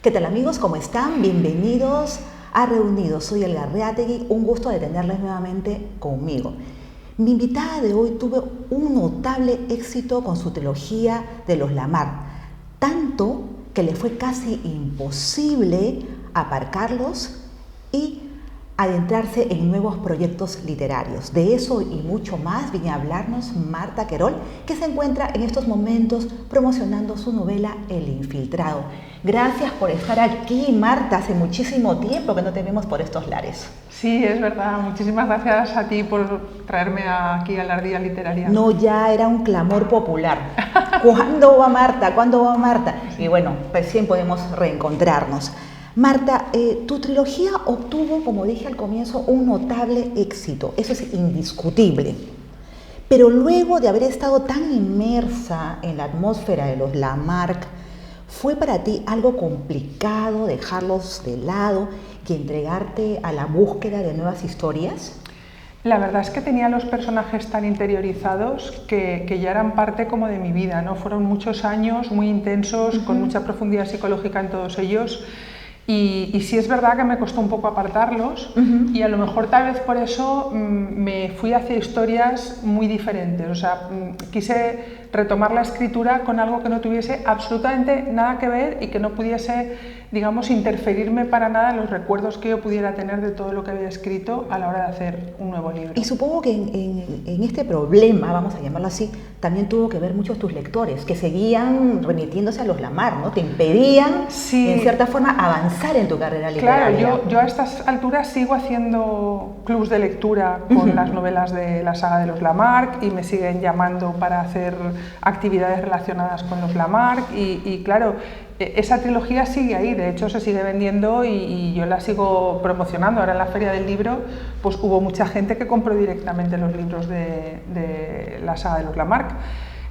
¿Qué tal amigos? ¿Cómo están? Bienvenidos a Reunidos. Soy Elga Reategui, un gusto de tenerles nuevamente conmigo. Mi invitada de hoy tuvo un notable éxito con su trilogía de los Lamarck, tanto que le fue casi imposible aparcarlos y adentrarse en nuevos proyectos literarios. De eso y mucho más viene a hablarnos Marta Querol, que se encuentra en estos momentos promocionando su novela El Infiltrado. Gracias por estar aquí, Marta. Hace muchísimo tiempo que no te vemos por estos lares. Sí, es verdad. Muchísimas gracias a ti por traerme aquí a la Ardilla Literaria. No, ya era un clamor popular. ¿Cuándo va Marta? ¿Cuándo va Marta? Y bueno, recién podemos reencontrarnos. Marta, tu trilogía obtuvo, como dije al comienzo, un notable éxito. Eso es indiscutible. Pero luego de haber estado tan inmersa en la atmósfera de los Lamarck, ¿fue para ti algo complicado dejarlos de lado y entregarte a la búsqueda de nuevas historias? La verdad es que tenía los personajes tan interiorizados que ya eran parte como de mi vida, ¿no? Fueron muchos años muy intensos, con mucha profundidad psicológica en todos ellos. Y sí es verdad que me costó un poco apartarlos y a lo mejor tal vez por eso me fui hacia historias muy diferentes. O sea, quise retomar la escritura con algo que no tuviese absolutamente nada que ver y que no pudiese, digamos, interferirme para nada en los recuerdos que yo pudiera tener de todo lo que había escrito a la hora de hacer un nuevo libro. Y supongo que en este problema, vamos a llamarlo así, también tuvo que ver muchos tus lectores, que seguían remitiéndose a los Lamarck, ¿no? Te impedían, sí, en cierta forma, avanzar en tu carrera literaria. Claro, yo a estas alturas sigo haciendo clubs de lectura con las novelas de la saga de los Lamarck y me siguen llamando para hacer actividades relacionadas con los Lamarck y claro, esa trilogía sigue ahí, de hecho se sigue vendiendo y yo la sigo promocionando. Ahora en la Feria del Libro pues hubo mucha gente que compró directamente los libros de la saga de los Lamarck.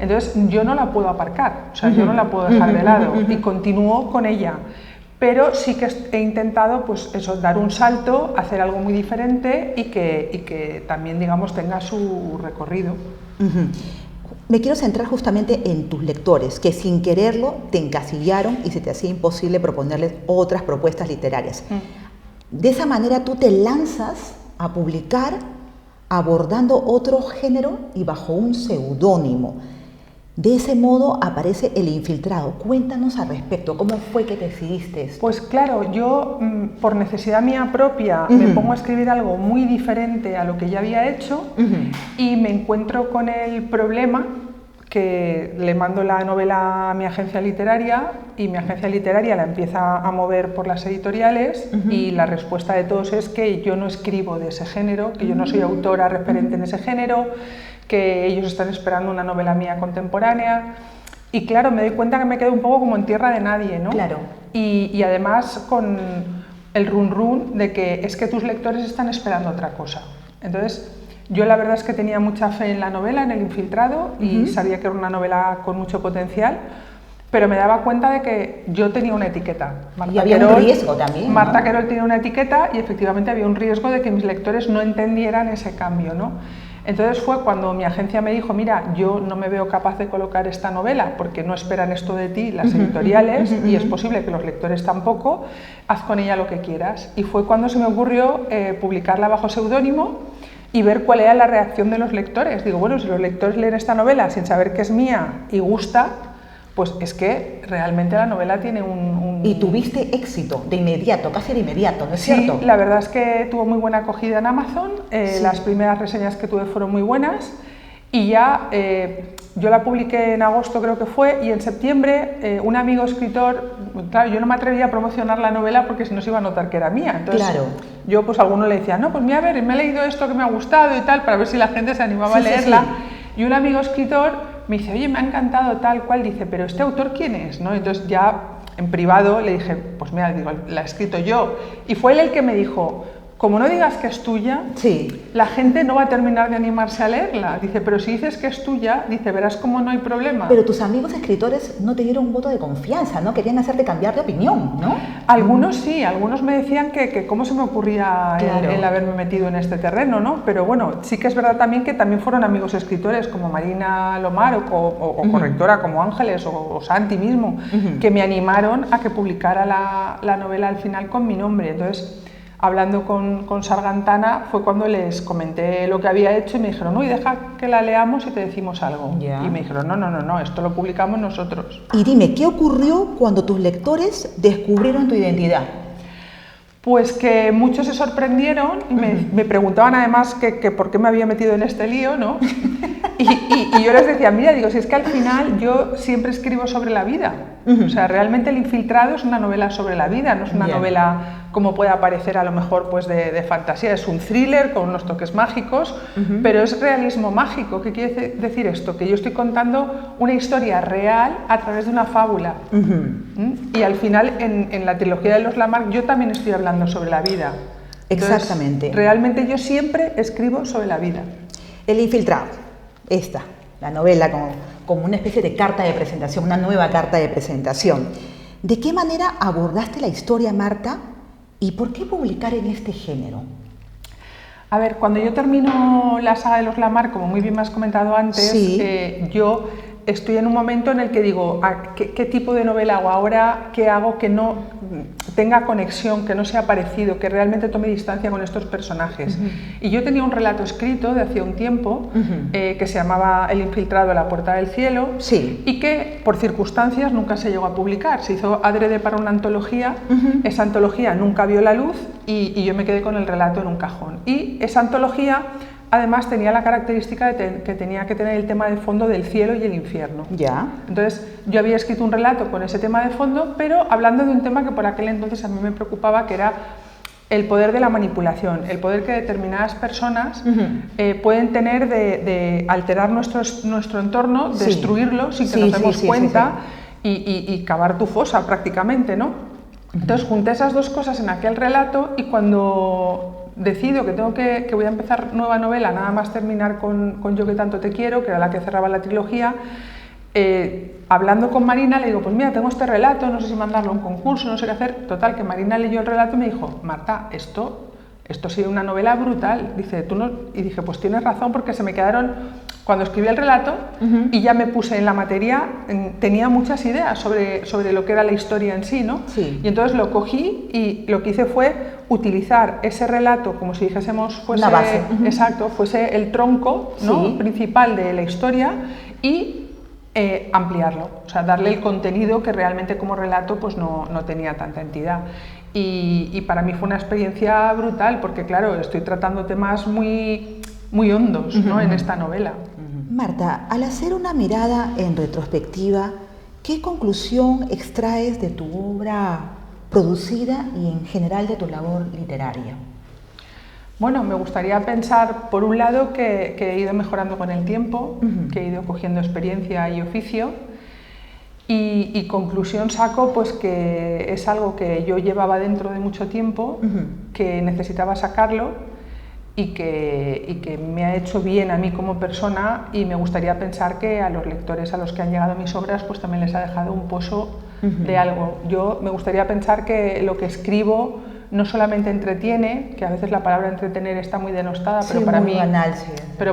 Entonces yo no la puedo aparcar, o sea, yo no la puedo dejar de lado y continúo con ella. Pero sí que he intentado, pues eso, dar un salto, hacer algo muy diferente y que también, digamos, tenga su recorrido. Me quiero centrar justamente en tus lectores, que sin quererlo te encasillaron y se te hacía imposible proponerles otras propuestas literarias. De esa manera tú te lanzas a publicar abordando otro género y bajo un seudónimo. De ese modo aparece El Infiltrado. Cuéntanos al respecto, ¿cómo fue que decidiste esto? Pues claro, yo por necesidad mía propia me pongo a escribir algo muy diferente a lo que ya había hecho y me encuentro con el problema que le mando la novela a mi agencia literaria y mi agencia literaria la empieza a mover por las editoriales y la respuesta de todos es que yo no escribo de ese género, que yo no soy autora referente en ese género, que ellos están esperando una novela mía contemporánea y claro, me doy cuenta que me quedo un poco como en tierra de nadie, ¿no? Claro. Y además con el run de que es que tus lectores están esperando otra cosa. Entonces, yo la verdad es que tenía mucha fe en la novela, en El Infiltrado y sabía que era una novela con mucho potencial, pero me daba cuenta de que yo tenía una etiqueta. Y había un riesgo también, ¿no? Marta Querol tenía una etiqueta y efectivamente había un riesgo de que mis lectores no entendieran ese cambio, ¿no? Entonces fue cuando mi agencia me dijo, mira, yo no me veo capaz de colocar esta novela porque no esperan esto de ti las editoriales y es posible que los lectores tampoco, haz con ella lo que quieras. Y fue cuando se me ocurrió publicarla bajo seudónimo y ver cuál era la reacción de los lectores. Digo, bueno, si los lectores leen esta novela sin saber que es mía y gusta, pues es que realmente la novela tiene un... Y tuviste éxito de inmediato, casi de inmediato, ¿no es cierto? Sí, la verdad es que tuvo muy buena acogida en Amazon, las primeras reseñas que tuve fueron muy buenas y ya yo la publiqué en agosto creo que fue y en septiembre un amigo escritor, claro, yo no me atrevía a promocionar la novela porque si no se iba a notar que era mía, entonces claro. Yo pues a alguno le decía, no, pues mira, a ver, me he leído esto que me ha gustado y tal, para ver si la gente se animaba a leerla y un amigo escritor me dice, oye, me ha encantado tal cual, dice, pero ¿este autor quién es? ¿No? Entonces ya en privado le dije, pues mira, digo, la he escrito yo. Y fue él el que me dijo, como no digas que es tuya, sí, la gente no va a terminar de animarse a leerla. Dice, pero si dices que es tuya, dice, verás cómo no hay problema. Pero tus amigos escritores no te dieron un voto de confianza, ¿no? Querían hacerte cambiar de opinión, ¿no? Algunos sí, algunos me decían que cómo se me ocurría Claro. el haberme metido en este terreno, ¿no? Pero bueno, sí que es verdad también que también fueron amigos escritores como Marina Lomar o correctora como Ángeles o Santi mismo, que me animaron a que publicara la novela al final con mi nombre. Entonces, hablando con Sargantana fue cuando les comenté lo que había hecho y me dijeron, uy, deja que la leamos y te decimos algo. Ya. Y me dijeron, no, esto lo publicamos nosotros. Y dime, ¿qué ocurrió cuando tus lectores descubrieron tu identidad? Pues que muchos se sorprendieron y me preguntaban además que por qué me había metido en este lío, ¿no? Y yo les decía, mira, digo, si es que al final yo siempre escribo sobre la vida. O sea, realmente El Infiltrado es una novela sobre la vida, no es una novela como puede parecer a lo mejor pues de fantasía, es un thriller con unos toques mágicos, pero es realismo mágico. ¿Qué quiere decir esto? Que yo estoy contando una historia real a través de una fábula. Y al final en la trilogía de los Lamarck yo también estoy hablando sobre la vida. Entonces, Exactamente. realmente yo siempre escribo sobre la vida. El Infiltrado, esta, la novela como una especie de carta de presentación, una nueva carta de presentación. ¿De qué manera abordaste la historia, Marta? ¿Y por qué publicar en este género? A ver, cuando yo termino la saga de los Lamarck, como muy bien me has comentado antes, yo estoy en un momento en el que digo, ¿qué tipo de novela hago ahora? ¿Qué hago que no tenga conexión, que no sea parecido, que realmente tome distancia con estos personajes? Y yo tenía un relato escrito de hacía un tiempo que se llamaba El Infiltrado a la puerta del cielo y que por circunstancias nunca se llegó a publicar. Se hizo adrede para una antología, esa antología nunca vio la luz y yo me quedé con el relato en un cajón. Y esa antología además tenía la característica de que tenía que tener el tema de fondo del cielo y el infierno. Ya. Entonces yo había escrito un relato con ese tema de fondo, pero hablando de un tema que por aquel entonces a mí me preocupaba, que era el poder de la manipulación, el poder que determinadas personas pueden tener de alterar nuestro entorno, destruirlo sin que nos demos cuenta y cavar tu fosa prácticamente, ¿no? Entonces junté esas dos cosas en aquel relato y cuando decido que voy a empezar nueva novela, nada más terminar con Yo que tanto te quiero, que era la que cerraba la trilogía, hablando con Marina le digo, pues mira, tengo este relato, no sé si mandarlo a un concurso, no sé qué hacer. Total, que Marina leyó el relato y me dijo, Marta, esto ha sido una novela brutal. Dice, tú no... Y dije, pues tienes razón, porque se me quedaron... Cuando escribí el relato y ya me puse en la materia, tenía muchas ideas sobre lo que era la historia en sí, ¿no? Sí. Y entonces lo cogí y lo que hice fue utilizar ese relato como si dijésemos fuese, una base. Exacto, fuese el tronco, ¿no? principal de la historia y ampliarlo, o sea, darle el contenido que realmente como relato pues no tenía tanta entidad. Y para mí fue una experiencia brutal porque, claro, estoy tratando temas muy hondos, ¿no? en esta novela. Marta, al hacer una mirada en retrospectiva, ¿qué conclusión extraes de tu obra producida y en general de tu labor literaria? Bueno, me gustaría pensar, por un lado, que he ido mejorando con el tiempo, que he ido cogiendo experiencia y oficio, y conclusión saco pues que es algo que yo llevaba dentro de mucho tiempo, que necesitaba sacarlo y que me ha hecho bien a mí como persona, y me gustaría pensar que a los lectores a los que han llegado mis obras pues también les ha dejado un pozo de algo. Yo me gustaría pensar que lo que escribo no solamente entretiene, que a veces la palabra entretener está muy denostada, pero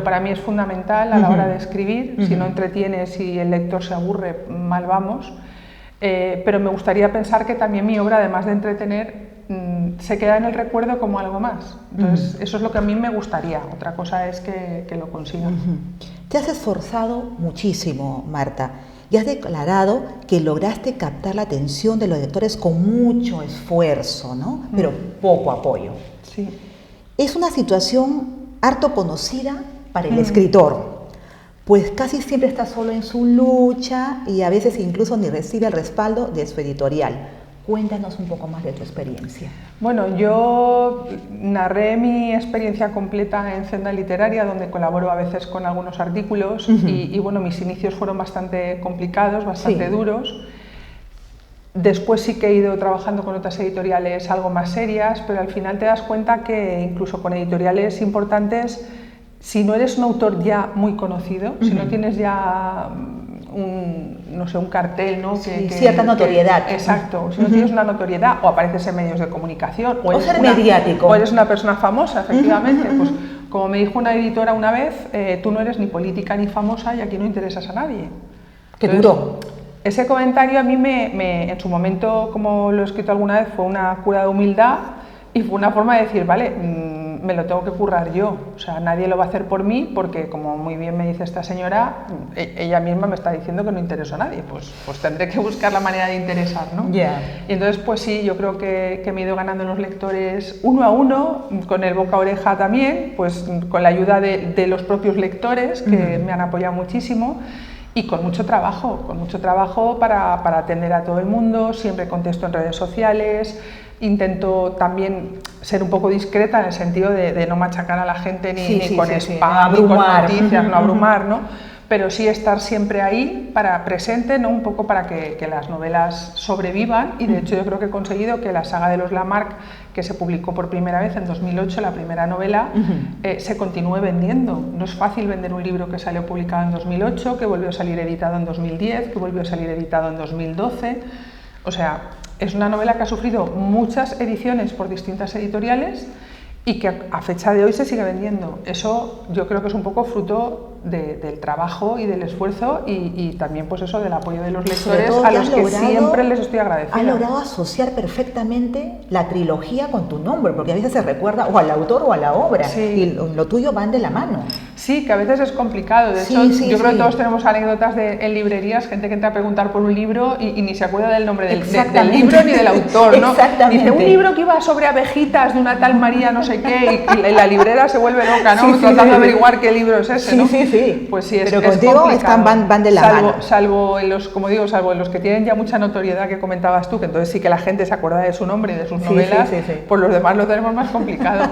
para mí es fundamental a la hora de escribir. Si no entretiene, si el lector se aburre, mal vamos. Pero me gustaría pensar que también mi obra, además de entretener, se queda en el recuerdo como algo más. Entonces, eso es lo que a mí me gustaría. Otra cosa es que lo consiga. Te has esforzado muchísimo, Marta, y has declarado que lograste captar la atención de los lectores con mucho esfuerzo, ¿no? Pero poco apoyo. Sí. Es una situación harto conocida para el escritor, pues casi siempre está solo en su lucha y a veces incluso ni recibe el respaldo de su editorial. Cuéntanos un poco más de tu experiencia. Bueno, yo narré mi experiencia completa en Senda Literaria, donde colaboro a veces con algunos artículos y bueno, mis inicios fueron bastante complicados, bastante duros. Después sí que he ido trabajando con otras editoriales algo más serias, pero al final te das cuenta que incluso con editoriales importantes, si no eres un autor ya muy conocido, si no tienes ya un cartel, ¿no? Cierta notoriedad. Exacto, si no tienes una notoriedad o apareces en medios de comunicación o ser mediático. O eres una persona famosa, efectivamente, pues como me dijo una editora una vez, tú no eres ni política ni famosa y aquí no interesas a nadie. Qué duro. Ese comentario a mí en su momento, como lo he escrito alguna vez, fue una cura de humildad y fue una forma de decir, vale, me lo tengo que currar yo, o sea, nadie lo va a hacer por mí porque, como muy bien me dice esta señora, ella misma me está diciendo que no intereso a nadie, pues tendré que buscar la manera de interesar, ¿no? Yeah. Y entonces, pues sí, yo creo que me he ido ganando los lectores uno a uno, con el boca a oreja también, pues con la ayuda de los propios lectores que me han apoyado muchísimo. Y con mucho trabajo para atender a todo el mundo, siempre contesto en redes sociales, intento también ser un poco discreta en el sentido de no machacar a la gente ni con spam, ni con noticias, no abrumar, ¿no? Pero sí estar siempre ahí, presente, ¿no? Un poco para que las novelas sobrevivan, y de hecho yo creo que he conseguido que la saga de los Lamarck, que se publicó por primera vez en 2008, la primera novela, se continúe vendiendo. No es fácil vender un libro que salió publicado en 2008, que volvió a salir editado en 2010, que volvió a salir editado en 2012, o sea, es una novela que ha sufrido muchas ediciones por distintas editoriales y que a fecha de hoy se sigue vendiendo. Eso yo creo que es un poco fruto del trabajo y del esfuerzo y también pues eso del apoyo de los lectores, a los que siempre les estoy agradecida. Has logrado asociar perfectamente la trilogía con tu nombre, porque a veces se recuerda o al autor o a la obra, y lo tuyo van de la mano. Sí, que a veces es complicado. De hecho, yo creo que todos tenemos anécdotas en librerías, gente que entra a preguntar por un libro y ni se acuerda del nombre del libro ni del autor, ¿no? Dice, un libro que iba sobre abejitas de una tal María no sé qué, y la librera se vuelve loca, ¿no? Tratando de averiguar qué libro es ese, ¿no? Sí. Pues sí, pero contigo van de la mano. Salvo en los, como digo, salvo en los que tienen ya mucha notoriedad, que comentabas tú, que entonces sí que la gente se acuerda de su nombre y de sus novelas, por los demás lo tenemos más complicado.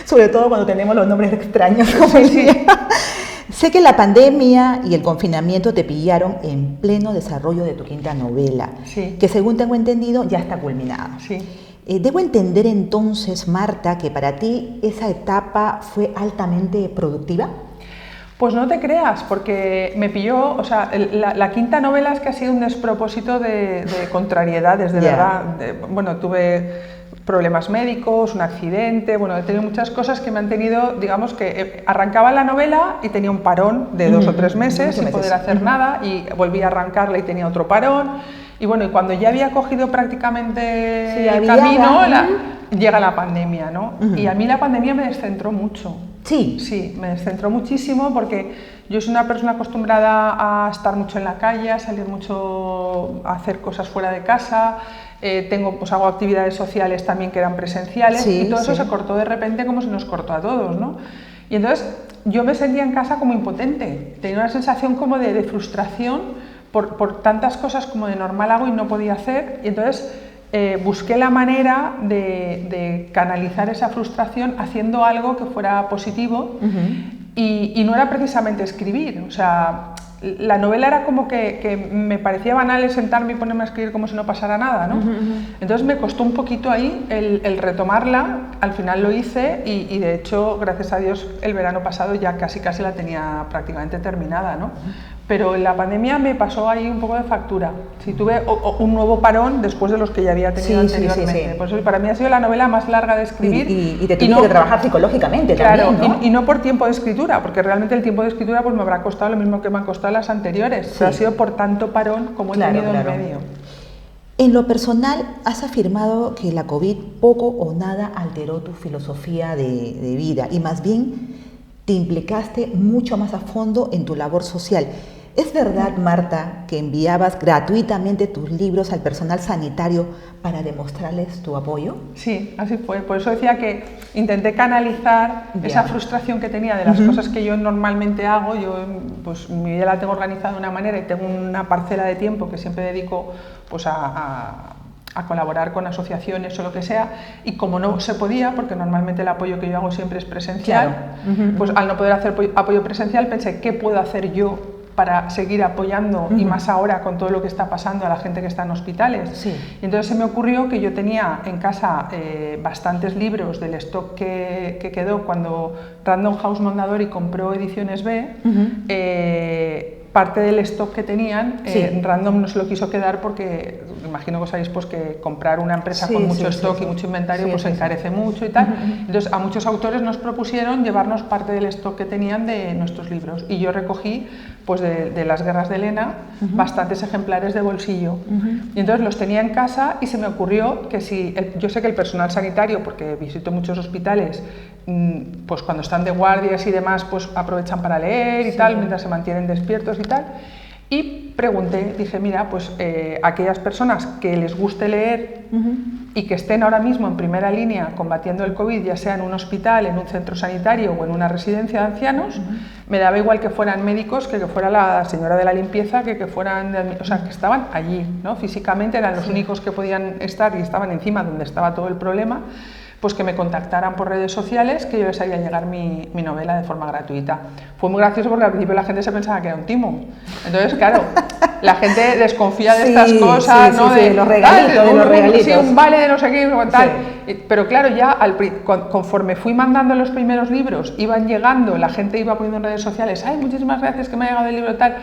Sobre todo cuando tenemos los nombres extraños. Sé que la pandemia y el confinamiento te pillaron en pleno desarrollo de tu quinta novela, que según tengo entendido ya está culminada. ¿Debo entender entonces, Marta, que para ti esa etapa fue altamente productiva? Pues no te creas, porque me pilló, o sea, la quinta novela es que ha sido un despropósito de contrariedades, de verdad. Bueno, tuve problemas médicos, un accidente, bueno, he tenido muchas cosas que me han tenido, digamos que arrancaba la novela y tenía un parón de 2 o 3 meses sin poder hacer nada, y volví a arrancarla y tenía otro parón, y bueno, y cuando ya había cogido prácticamente el camino, llega la pandemia, ¿no? Y a mí la pandemia me descentró mucho. Sí, me descentró muchísimo, porque yo soy una persona acostumbrada a estar mucho en la calle, a salir mucho, a hacer cosas fuera de casa, hago actividades sociales también que eran presenciales, y todo eso se cortó de repente, como se nos cortó a todos, ¿no? Y entonces yo me sentía en casa como impotente, tenía una sensación como de frustración por tantas cosas como de normal hago y no podía hacer, y entonces busqué la manera de canalizar esa frustración haciendo algo que fuera positivo, y no era precisamente escribir, o sea, la novela era como que me parecía banal el sentarme y ponerme a escribir como si no pasara nada, ¿no? Entonces me costó un poquito ahí el retomarla, al final lo hice y de hecho, gracias a Dios, el verano pasado ya casi la tenía prácticamente terminada, ¿no? Pero en la pandemia me pasó ahí un poco de factura. Sí, tuve un nuevo parón después de los que ya había tenido anteriormente. Por eso para mí ha sido la novela más larga de escribir. Y te tuviste que trabajar psicológicamente también, ¿no? Y no por tiempo de escritura, porque realmente el tiempo de escritura pues me habrá costado lo mismo que me han costado las anteriores. Pero ha sido por tanto parón como he tenido en medio. En lo personal, has afirmado que la COVID poco o nada alteró tu filosofía de vida, y más bien te implicaste mucho más a fondo en tu labor social. ¿Es verdad, Marta, que enviabas gratuitamente tus libros al personal sanitario para demostrarles tu apoyo? Sí, así fue. Por eso decía que intenté canalizar esa frustración que tenía de las cosas que yo normalmente hago. Yo, pues, mi vida la tengo organizada de una manera y tengo una parcela de tiempo que siempre dedico pues, a colaborar con asociaciones o lo que sea, y como no se podía, porque normalmente el apoyo que yo hago siempre es presencial, pues al no poder hacer apoyo presencial pensé, ¿qué puedo hacer yo para seguir apoyando, y más ahora con todo lo que está pasando a la gente que está en hospitales. Sí. Y entonces se me ocurrió que yo tenía en casa bastantes libros del stock que quedó cuando Random House Mondadori compró Ediciones B. Parte del stock que tenían, Random no se lo quiso quedar porque imagino que sabéis pues, que comprar una empresa con mucho stock y mucho inventario pues encarece mucho y tal. Entonces a muchos autores nos propusieron llevarnos parte del stock que tenían de nuestros libros, y yo recogí pues de las guerras de Elena bastantes ejemplares de bolsillo, y entonces los tenía en casa, y se me ocurrió que si yo sé que el personal sanitario, porque visito muchos hospitales, pues cuando están de guardias y demás pues aprovechan para leer y tal mientras se mantienen despiertos y tal, y pregunté, dije mira, pues aquellas personas que les guste leer y que estén ahora mismo en primera línea combatiendo el COVID, ya sea en un hospital, en un centro sanitario o en una residencia de ancianos, me daba igual que fueran médicos, que fuera la señora de la limpieza, que fueran, o sea, que estaban allí, ¿no? Físicamente eran los únicos que podían estar y estaban encima donde estaba todo el problema, pues que me contactaran por redes sociales, que yo les haría llegar mi novela de forma gratuita. Fue muy gracioso porque al principio la gente se pensaba que era un timo. Entonces, claro, la gente desconfía de estas cosas, ¿no? De los regalitos, Sí, un vale de no sé qué, tal. Pero claro, ya conforme fui mandando los primeros libros, iban llegando, la gente iba poniendo en redes sociales, ¡ay, muchísimas gracias que me ha llegado el libro tal!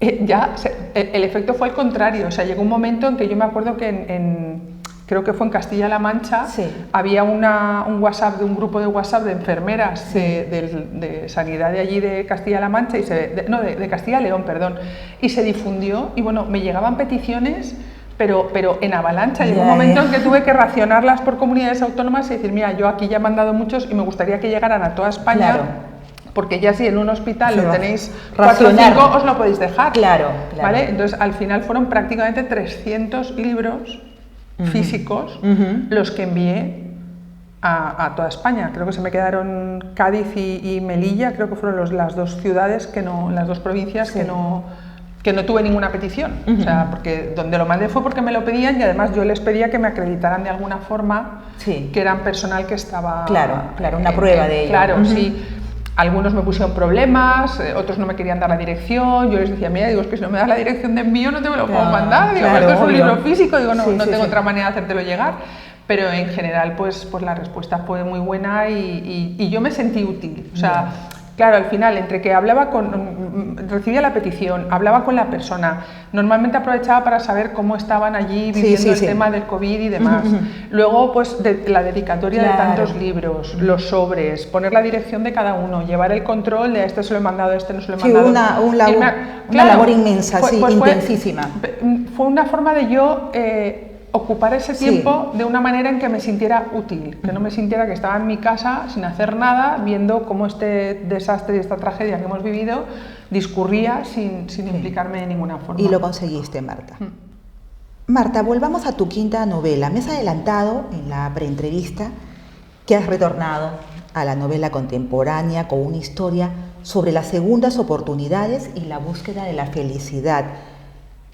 El efecto fue el contrario. O sea, llegó un momento en que yo me acuerdo que creo que fue en Castilla-La Mancha, había un WhatsApp, de un grupo de WhatsApp de enfermeras de sanidad de allí de Castilla-La Mancha, de Castilla-León, perdón, y se difundió, y bueno, me llegaban peticiones, pero en avalancha. Llegó un momento en que tuve que racionarlas por comunidades autónomas y decir, mira, yo aquí ya he mandado muchos y me gustaría que llegaran a toda España. Porque ya si en un hospital lo tenéis 4 o 5, os lo podéis dejar. ¿Vale? Entonces, al final fueron prácticamente 300 libros físicos los que envié a toda España. Creo que se me quedaron Cádiz y Melilla, creo que fueron las dos ciudades, las dos provincias que no tuve ninguna petición. O sea, porque donde lo mandé fue porque me lo pedían, y además yo les pedía que me acreditaran de alguna forma que eran personal que estaba... una prueba de ello. Claro, sí. Algunos me pusieron problemas, otros no me querían dar la dirección. Yo les decía, mira, digo, es que si no me das la dirección de envío no te me lo puedo mandar. Digo, esto es un libro físico, digo, no tengo otra manera de hacértelo llegar. Pero en general, pues la respuesta fue muy buena, y yo me sentí útil. O sea, claro, al final, entre que recibía la petición, hablaba con la persona, normalmente aprovechaba para saber cómo estaban allí viviendo el tema del COVID y demás. Luego, pues la dedicatoria de tantos libros, los sobres, poner la dirección de cada uno, llevar el control de este se lo he mandado, este no se lo he mandado. Una labor inmensa, intensísima. Fue una forma de yo ocupar ese tiempo de una manera en que me sintiera útil, que no me sintiera que estaba en mi casa sin hacer nada, viendo cómo este desastre y esta tragedia que hemos vivido discurría sin implicarme de ninguna forma. Y lo conseguiste, Marta. Marta, volvamos a tu quinta novela. Me has adelantado en la preentrevista que has retornado a la novela contemporánea con una historia sobre las segundas oportunidades y la búsqueda de la felicidad.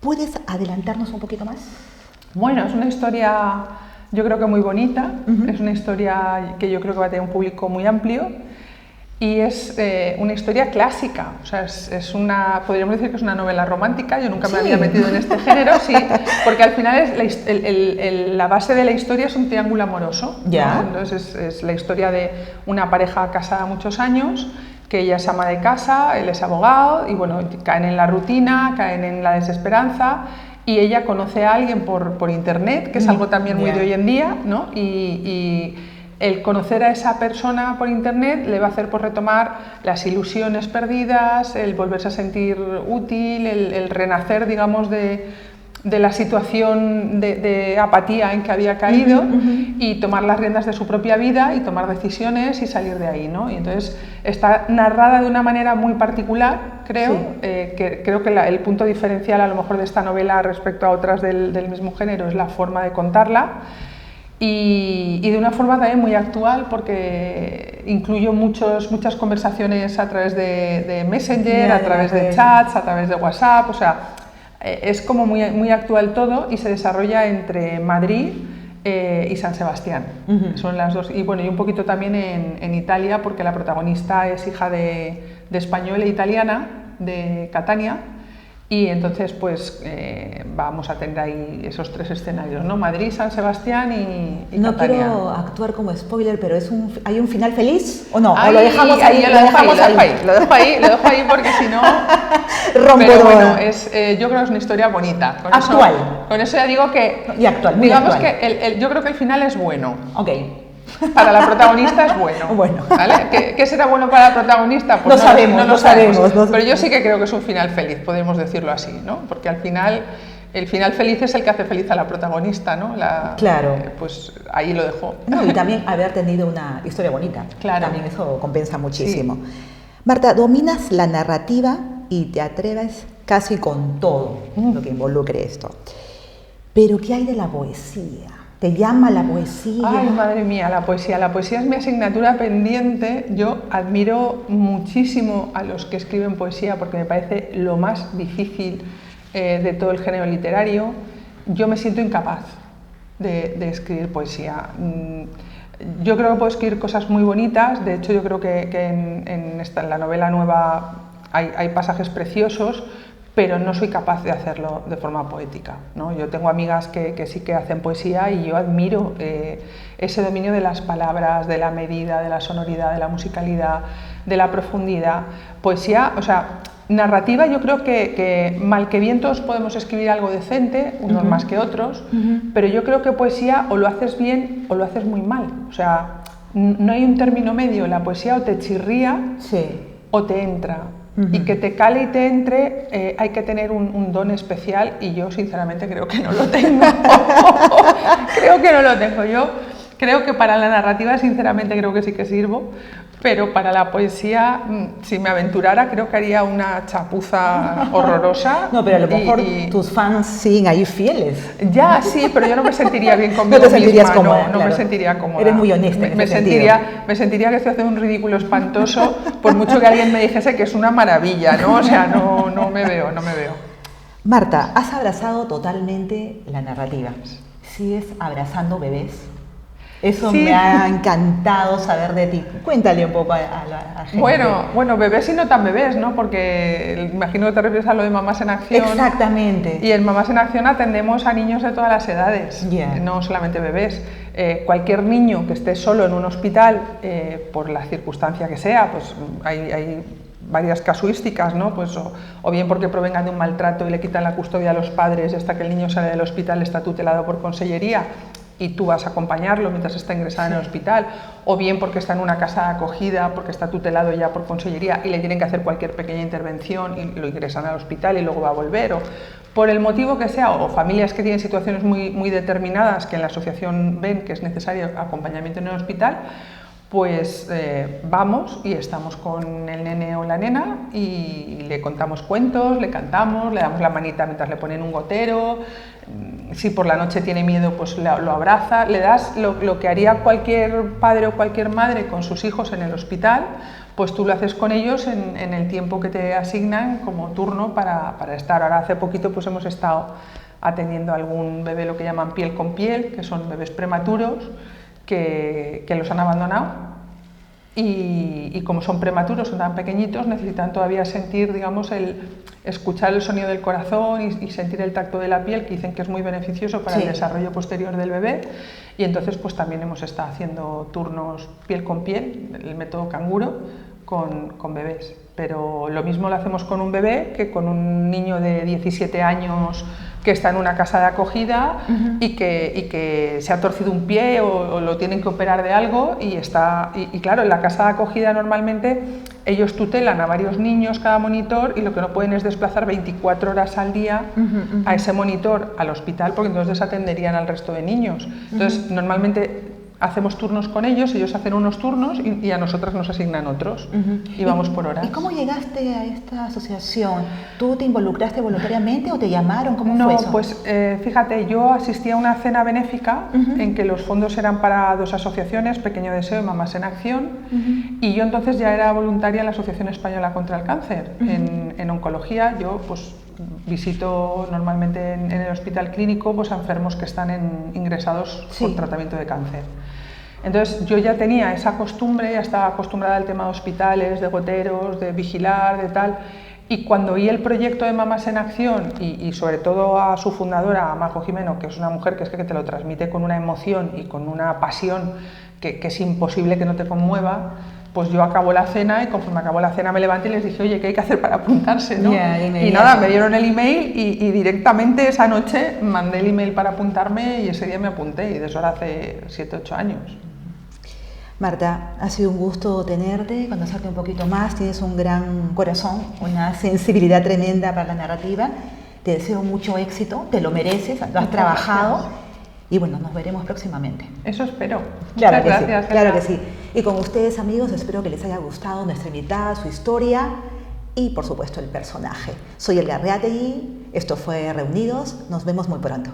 ¿Puedes adelantarnos un poquito más? Bueno, es una historia, yo creo que muy bonita, es una historia que yo creo que va a tener un público muy amplio, y es una historia clásica. O sea, podríamos decir que es una novela romántica. Yo nunca me había metido en este género, porque al final la base de la historia es un triángulo amoroso, ¿no? Entonces es la historia de una pareja casada muchos años, que ella es ama de casa, él es abogado, y bueno, caen en la rutina, caen en la desesperanza, y ella conoce a alguien por internet, que es algo también muy de hoy en día, ¿no? Y el conocer a esa persona por internet le va a hacer pues retomar las ilusiones perdidas, el volverse a sentir útil, el renacer, digamos, de la situación de apatía en que había caído, y tomar las riendas de su propia vida y tomar decisiones y salir de ahí, ¿no? Y entonces está narrada de una manera muy particular, creo, que creo que el punto diferencial a lo mejor de esta novela respecto a otras del mismo género es la forma de contarla, y de una forma también muy actual, porque incluyo muchas conversaciones a través de Messenger, a través de chats, a través de WhatsApp. O sea, es como muy actual todo, y se desarrolla entre Madrid y San Sebastián. Son las dos. Y bueno, y un poquito también en Italia, porque la protagonista es hija de española e italiana, de Catania. Y entonces pues vamos a tener ahí esos 3 escenarios, ¿no? Madrid, San Sebastián y no Catania. No quiero actuar como spoiler, pero ¿hay un final feliz o no? Ay, ¿O lo dejamos ahí? Lo dejo ahí porque si no... Rompo pero todo. bueno, yo creo que es una historia bonita. Actual. Con eso ya digo que... Y actual, muy digamos actual. que yo creo que el final es bueno. Ok. Para la protagonista es bueno. Bueno. ¿Vale? ¿Qué será bueno para la protagonista? Pues no lo sabemos. Pero yo sí que creo que es un final feliz, podemos decirlo así, ¿no? Porque al final, el final feliz es el que hace feliz a la protagonista, ¿no? Claro. Pues ahí lo dejo. No, y también haber tenido una historia bonita. Claro. También eso compensa muchísimo. Sí. Marta, dominas la narrativa y te atreves casi con todo lo que involucre esto. Pero ¿qué hay de la poesía? ¿Te llama la poesía? Ay, madre mía, la poesía. La poesía es mi asignatura pendiente. Yo admiro muchísimo a los que escriben poesía porque me parece lo más difícil de todo el género literario. Yo me siento incapaz de escribir poesía. Yo creo que puedo escribir cosas muy bonitas. De hecho, yo creo que en la novela nueva hay pasajes preciosos, pero no soy capaz de hacerlo de forma poética, ¿no? Yo tengo amigas que sí que hacen poesía y yo admiro ese dominio de las palabras, de la medida, de la sonoridad, de la musicalidad, de la profundidad. Poesía, o sea, narrativa, yo creo que mal que bien todos podemos escribir algo decente, unos más que otros, pero yo creo que poesía o lo haces bien o lo haces muy mal. O sea, no hay un término medio. La poesía o te chirría o te entra. Y que te cale y te entre, hay que tener un don especial y yo sinceramente creo que no lo tengo. Creo que no lo tengo. Yo creo que para la narrativa sinceramente creo que sí que sirvo, pero para la poesía, si me aventurara, creo que haría una chapuza horrorosa. No, pero a lo mejor tus fans siguen ahí fieles. Ya, sí, pero yo no me sentiría bien conmigo misma. No te sentirías misma, cómoda, no me sentiría cómoda. Eres muy honesta me sentiría que estoy haciendo un ridículo espantoso, por mucho que alguien me dijese que es una maravilla, ¿no? O sea, no me veo. Marta, has abrazado totalmente la narrativa. ¿Sigues abrazando bebés? Eso sí. Me ha encantado saber de ti. Cuéntale un poco a la gente. Bueno, bebés y no tan bebés, ¿no? Porque imagino que te refieres a lo de Mamás en Acción. Exactamente. Y en Mamás en Acción atendemos a niños de todas las edades, no solamente bebés. Cualquier niño que esté solo en un hospital, por la circunstancia que sea, pues hay varias casuísticas, ¿no? Pues o bien porque provengan de un maltrato y le quitan la custodia a los padres hasta que el niño sale del hospital está tutelado por consellería y tú vas a acompañarlo mientras está ingresado en el hospital, o bien porque está en una casa de acogida, porque está tutelado ya por consellería y le tienen que hacer cualquier pequeña intervención y lo ingresan al hospital y luego va a volver, o por el motivo que sea, o familias que tienen situaciones muy determinadas que en la asociación ven que es necesario acompañamiento en el hospital, pues vamos y estamos con el nene o la nena y le contamos cuentos, le cantamos, le damos la manita mientras le ponen un gotero. Si por la noche tiene miedo, pues lo abraza, le das lo que haría cualquier padre o cualquier madre con sus hijos en el hospital, pues tú lo haces con ellos en el tiempo que te asignan como turno para estar. Ahora hace poquito pues hemos estado atendiendo a algún bebé, lo que llaman piel con piel, que son bebés prematuros que los han abandonado. Y como son prematuros, son tan pequeñitos, necesitan todavía sentir, digamos, escuchar el sonido del corazón y sentir el tacto de la piel, que dicen que es muy beneficioso para el desarrollo posterior del bebé. Y entonces pues también hemos estado haciendo turnos piel con piel, el método canguro, con bebés. Pero lo mismo lo hacemos con un bebé que con un niño de 17 años que está en una casa de acogida y que se ha torcido un pie o lo tienen que operar de algo y claro, en la casa de acogida normalmente ellos tutelan a varios niños cada monitor y lo que no pueden es desplazar 24 horas al día a ese monitor al hospital porque entonces desatenderían al resto de niños. Entonces normalmente hacemos turnos con ellos hacen unos turnos y a nosotras nos asignan otros y vamos por horas. ¿Y cómo llegaste a esta asociación? ¿Tú te involucraste voluntariamente o te llamaron? ¿Cómo fue eso? No, pues fíjate, yo asistí a una cena benéfica en que los fondos eran para 2 asociaciones, Pequeño Deseo y Mamás en Acción, y yo entonces ya era voluntaria en la Asociación Española contra el Cáncer, en oncología. Yo pues visito normalmente en el hospital clínico pues, a enfermos que están ingresados por tratamiento de cáncer. Entonces yo ya tenía esa costumbre, ya estaba acostumbrada al tema de hospitales, de goteros, de vigilar, de tal, Y cuando vi el proyecto de Mamás en Acción y sobre todo a su fundadora, a Majo Jimeno, que es una mujer que es que te lo transmite con una emoción y con una pasión que es imposible que no te conmueva, pues yo acabo la cena y conforme acabó la cena me levanté y les dije, oye, ¿qué hay que hacer para apuntarse? ¿no? Y nada, me dieron el email y directamente esa noche mandé el email para apuntarme y ese día me apunté y de eso era hace 7, 8 años. Marta, ha sido un gusto tenerte, conocerte un poquito más, tienes un gran corazón, una sensibilidad tremenda para la narrativa, te deseo mucho éxito, te lo mereces, lo has trabajado y bueno, nos veremos próximamente. Eso espero. Claro Muchas que gracias. sí, claro que sí. Y con ustedes amigos, espero que les haya gustado nuestra invitada, su historia y por supuesto el personaje. Soy Elga Arreategui, esto fue Reunidos, nos vemos muy pronto.